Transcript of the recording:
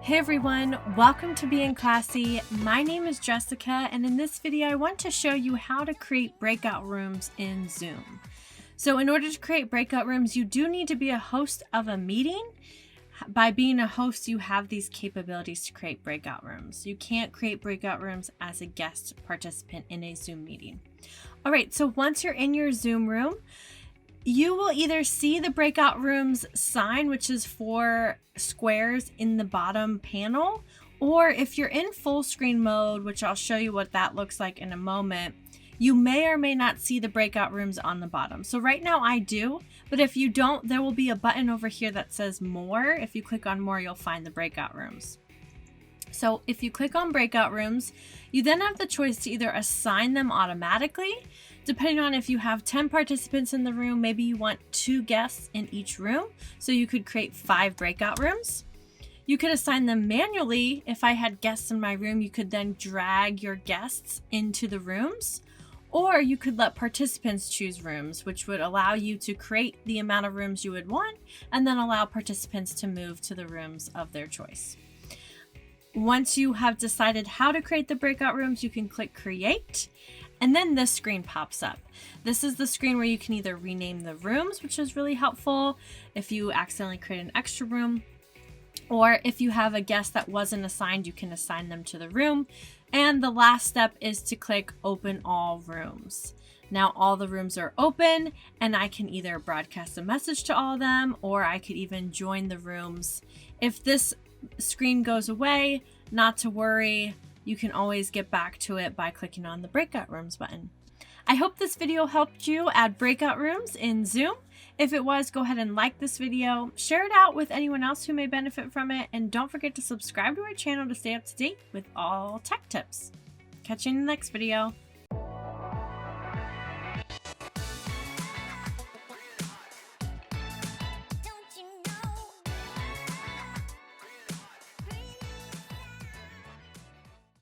Hey everyone, welcome to Being Classy. My name is Jessica, and in this video I want to show you how to create breakout rooms in Zoom. So in order to create breakout rooms, you do need to be a host of a meeting. By being a host, you have these capabilities to create breakout rooms. You can't create breakout rooms as a guest participant in a Zoom meeting. All right, so once you're in your Zoom room, you will either see the breakout rooms sign, which is 4 squares in the bottom panel, or if you're in full screen mode, which I'll show you what that looks like in a moment, you may or may not see the breakout rooms on the bottom. So right now I do, but if you don't, there will be a button over here that says more. If you click on more, you'll find the breakout rooms. So if you click on breakout rooms, you then have the choice to either assign them automatically, depending on if you have 10 participants in the room, maybe you want 2 guests in each room, so you could create 5 breakout rooms. You could assign them manually. If I had guests in my room, you could then drag your guests into the rooms, or you could let participants choose rooms, which would allow you to create the amount of rooms you would want and then allow participants to move to the rooms of their choice. Once you have decided how to create the breakout rooms, you can click create, and then this screen pops up. This is the screen where you can either rename the rooms, which is really helpful if you accidentally create an extra room, or if you have a guest that wasn't assigned, you can assign them to the room. And the last step is to click open all rooms. Now all the rooms are open, and I can either broadcast a message to all of them, or I could even join the rooms. If this screen goes away, not to worry, you can always get back to it by clicking on the breakout rooms button. I hope this video helped you add breakout rooms in Zoom. If it was, go ahead and like this video, share it out with anyone else who may benefit from it, and don't forget to subscribe to our channel to stay up to date with all tech tips. Catch you in the next video.